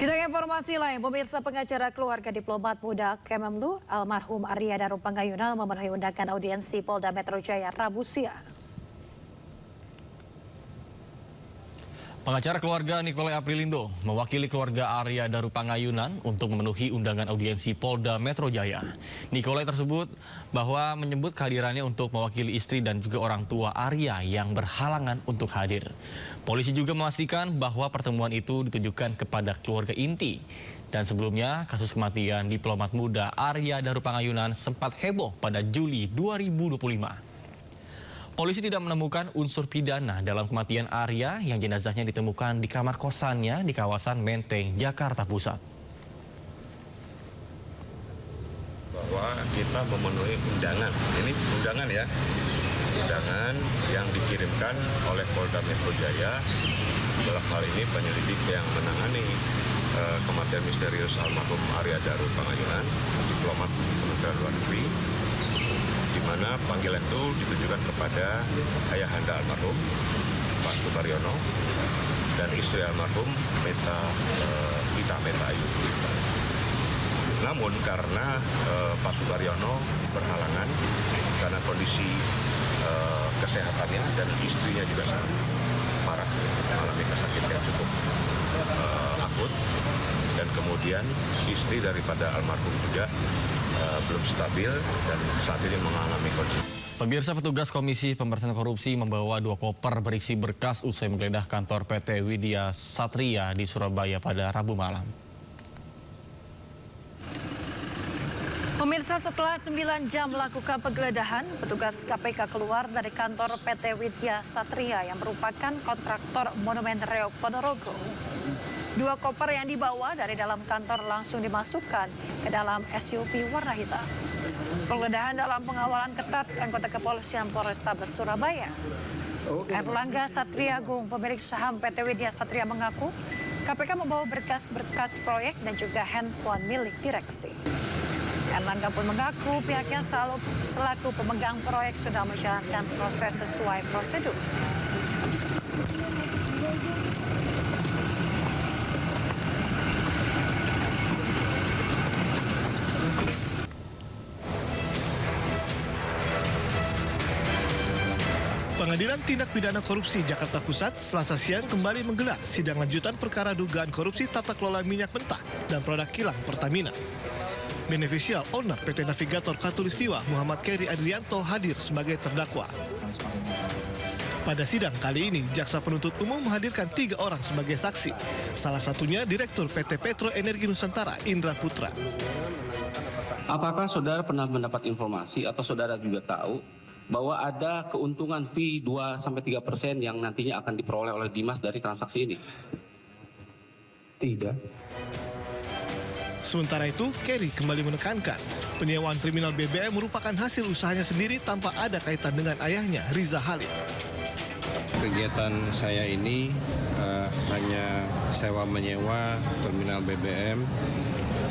Kita ke informasi lain, pemirsa pengacara keluarga diplomat muda Kemlu almarhum Arya Daru Pangayunan memenuhi undangan audiensi Polda Metro Jaya Rabu siang. Pengacara keluarga Nicole Aprilindo mewakili keluarga Arya Daru Pangayunan untuk memenuhi undangan audiensi Polda Metro Jaya. Nicole tersebut bahwa menyebut kehadirannya untuk mewakili istri dan juga orang tua Arya yang berhalangan untuk hadir. Polisi juga memastikan bahwa pertemuan itu ditujukan kepada keluarga inti. Dan sebelumnya kasus kematian diplomat muda Arya Daru Pangayunan sempat heboh pada Juli 2025. Polisi tidak menemukan unsur pidana dalam kematian Arya yang jenazahnya ditemukan di kamar kosannya di kawasan Menteng, Jakarta Pusat. Bahwa kita memenuhi undangan, ini undangan ya, undangan yang dikirimkan oleh Polda Metro Jaya, dalam hal ini penyelidik yang menangani kematian misterius almarhum Arya Daru Pangayunan, diplomat Kementerian Luar Negeri, di mana panggilan itu ditujukan kepada ayahanda almarhum Pak Subaryono dan istri almarhum Meta Ayu. Namun karena Pak Subaryono berhalangan karena kondisi kesehatannya dan istrinya juga sangat parah, mengalami kesakitan yang cukup akut, dan kemudian istri daripada almarhum juga belum stabil dan saat ini mengalami kondisi. Pemirsa, petugas Komisi Pemberantasan Korupsi membawa 2 koper berisi berkas usai menggeledah kantor PT Widya Satria di Surabaya pada Rabu malam. Pemirsa, setelah 9 jam melakukan penggeledahan, petugas KPK keluar dari kantor PT Widya Satria yang merupakan kontraktor Monumen Reog Ponorogo. 2 koper yang dibawa dari dalam kantor langsung dimasukkan ke dalam SUV warna hitam. Penggeledahan dalam pengawalan ketat anggota kepolisian Polrestabes Surabaya. Erlangga Satriagung, pemilik saham PT Widya Satria, mengaku KPK membawa berkas-berkas proyek dan juga handphone milik direksi. Erlangga pun mengaku pihaknya selaku pemegang proyek sudah menjalankan proses sesuai prosedur. Pengadilan Tindak Pidana Korupsi Jakarta Pusat Selasa siang kembali menggelar sidang lanjutan perkara dugaan korupsi tata kelola minyak mentah dan produk kilang Pertamina. Beneficial owner PT Navigator Khatulistiwa Muhammad Keri Adrianto hadir sebagai terdakwa. Pada sidang kali ini, jaksa penuntut umum menghadirkan 3 orang sebagai saksi. Salah satunya Direktur PT Petro Energi Nusantara Indra Putra. Apakah saudara pernah mendapat informasi atau saudara juga tahu bahwa ada keuntungan fee 2-3% yang nantinya akan diperoleh oleh Dimas dari transaksi ini? Tidak. Sementara itu, Keri kembali menekankan penyewaan terminal BBM merupakan hasil usahanya sendiri tanpa ada kaitan dengan ayahnya, Riza Halid. Kegiatan saya ini hanya sewa-menyewa terminal BBM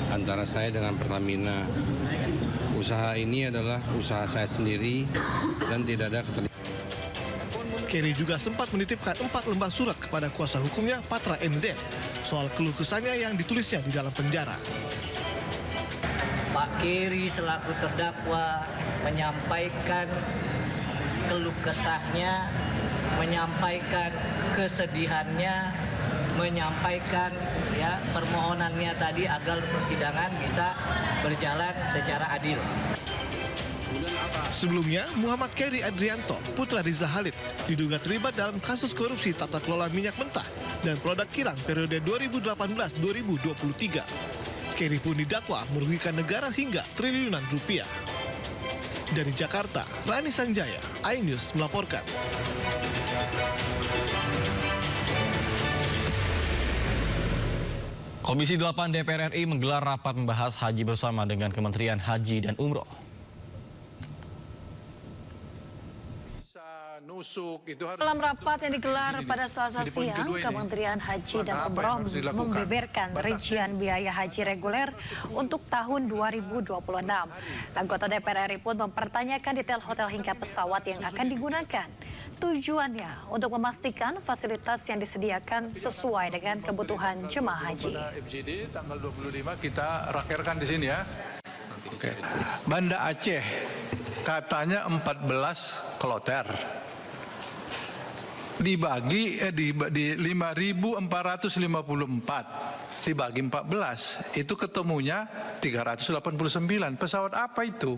antara saya dengan Pertamina. Usaha ini adalah usaha saya sendiri dan tidak ada keterlibatan. Keri juga sempat menitipkan 4 lembar surat kepada kuasa hukumnya Patra MZ soal keluh kesahnya yang ditulisnya di dalam penjara. Pak Keri selaku terdakwa menyampaikan keluh kesahnya, menyampaikan kesedihannya, menyampaikan permohonannya tadi agar persidangan bisa berjalan secara adil. Sebelumnya, Muhammad Keri Adrianto, putra Riza Halid, diduga terlibat dalam kasus korupsi tata kelola minyak mentah dan produk kilang periode 2018-2023. Keri pun didakwa merugikan negara hingga triliunan rupiah. Dari Jakarta, Rani Sanjaya, iNews melaporkan. Komisi 8 DPR RI menggelar rapat membahas haji bersama dengan Kementerian Haji dan Umroh. busuk itu harus. Dalam rapat yang digelar pada Selasa siang, Kementerian Haji dan Umroh membeberkan rincian biaya haji reguler untuk tahun 2026. Anggota DPR RI pun mempertanyakan detail hotel hingga pesawat yang akan digunakan. Tujuannya untuk memastikan fasilitas yang disediakan sesuai dengan kebutuhan jemaah haji. FGD tanggal 25 kita rakerkan di sini ya. Oke. Banda Aceh katanya 14 kloter. Dibagi di 5.454 dibagi 14 itu ketemunya 389. Pesawat apa itu?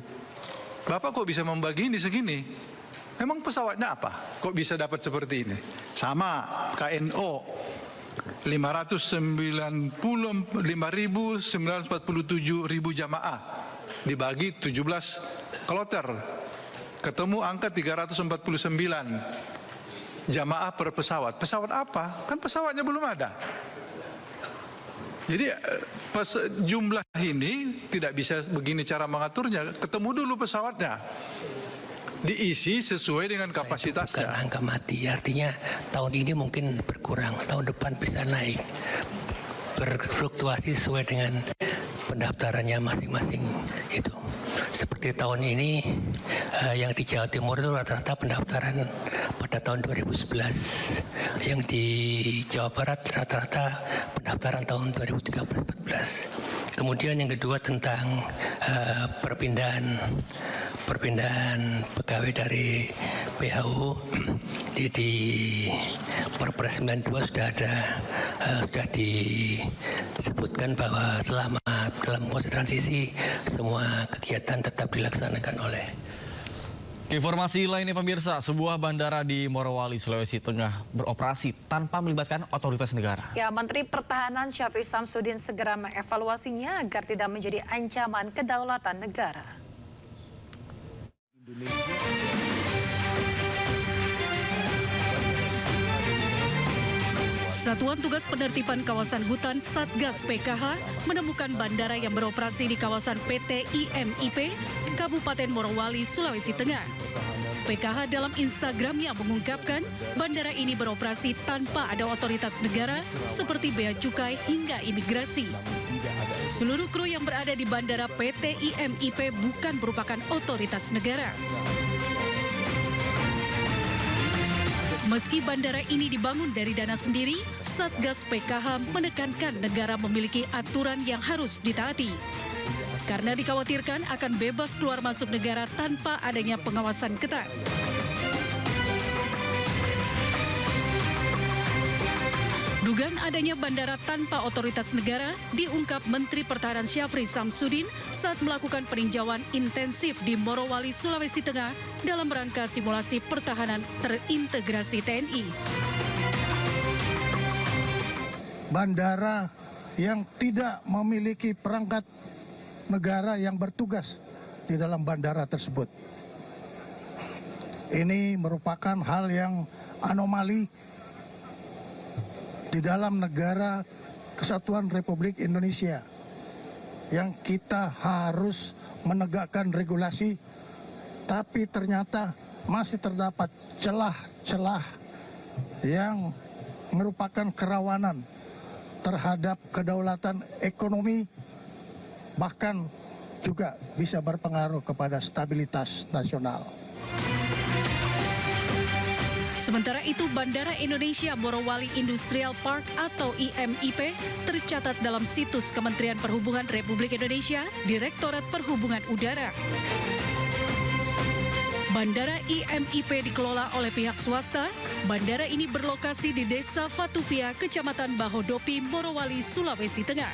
Bapak kok bisa membagi ini segini? Memang pesawatnya apa? Kok bisa dapat seperti ini? Sama KNO 595.947 jamaah dibagi 17 kloter. Ketemu angka 349 jamaah per pesawat. Pesawat apa? Kan pesawatnya belum ada. Jadi jumlah ini tidak bisa begini cara mengaturnya. Ketemu dulu pesawatnya. Diisi sesuai dengan kapasitasnya. Bukan angka mati, artinya tahun ini mungkin berkurang, tahun depan bisa naik. Berfluktuasi sesuai dengan pendaftarannya masing-masing itu. Seperti tahun ini yang di Jawa Timur itu rata-rata pendaftaran pada tahun 2011. Yang di Jawa Barat rata-rata pendaftaran tahun 2013-14. Kemudian yang kedua tentang perpindahan pegawai dari PHU di Perpres 92 sudah disebutkan bahwa selama dalam proses transisi semua kegiatan tetap dilaksanakan oleh. Informasi lainnya pemirsa, sebuah bandara di Morowali, Sulawesi Tengah beroperasi tanpa melibatkan otoritas negara. Ya, Menteri Pertahanan Syafri Samsudin segera mengevaluasinya agar tidak menjadi ancaman kedaulatan negara. Satuan Tugas Penertiban Kawasan Hutan Satgas PKH menemukan bandara yang beroperasi di kawasan PT IMIP, Kabupaten Morowali, Sulawesi Tengah. PKH dalam Instagramnya mengungkapkan bandara ini beroperasi tanpa ada otoritas negara seperti bea cukai hingga imigrasi. Seluruh kru yang berada di bandara PT IMIP bukan merupakan otoritas negara. Meski bandara ini dibangun dari dana sendiri, Satgas PKH menekankan negara memiliki aturan yang harus ditaati. Karena dikhawatirkan akan bebas keluar masuk negara tanpa adanya pengawasan ketat. Dugaan adanya bandara tanpa otoritas negara diungkap Menteri Pertahanan Syafri Samsudin saat melakukan peninjauan intensif di Morowali, Sulawesi Tengah dalam rangka simulasi pertahanan terintegrasi TNI. Bandara yang tidak memiliki perangkat negara yang bertugas di dalam bandara tersebut. Ini merupakan hal yang anomali di dalam negara Kesatuan Republik Indonesia yang kita harus menegakkan regulasi, tapi ternyata masih terdapat celah-celah yang merupakan kerawanan terhadap kedaulatan ekonomi, bahkan juga bisa berpengaruh kepada stabilitas nasional. Sementara itu, Bandara Indonesia Morowali Industrial Park atau IMIP tercatat dalam situs Kementerian Perhubungan Republik Indonesia, Direktorat Perhubungan Udara. Bandara IMIP dikelola oleh pihak swasta. Bandara ini berlokasi di Desa Fatuvia, Kecamatan Bahodopi, Morowali, Sulawesi Tengah.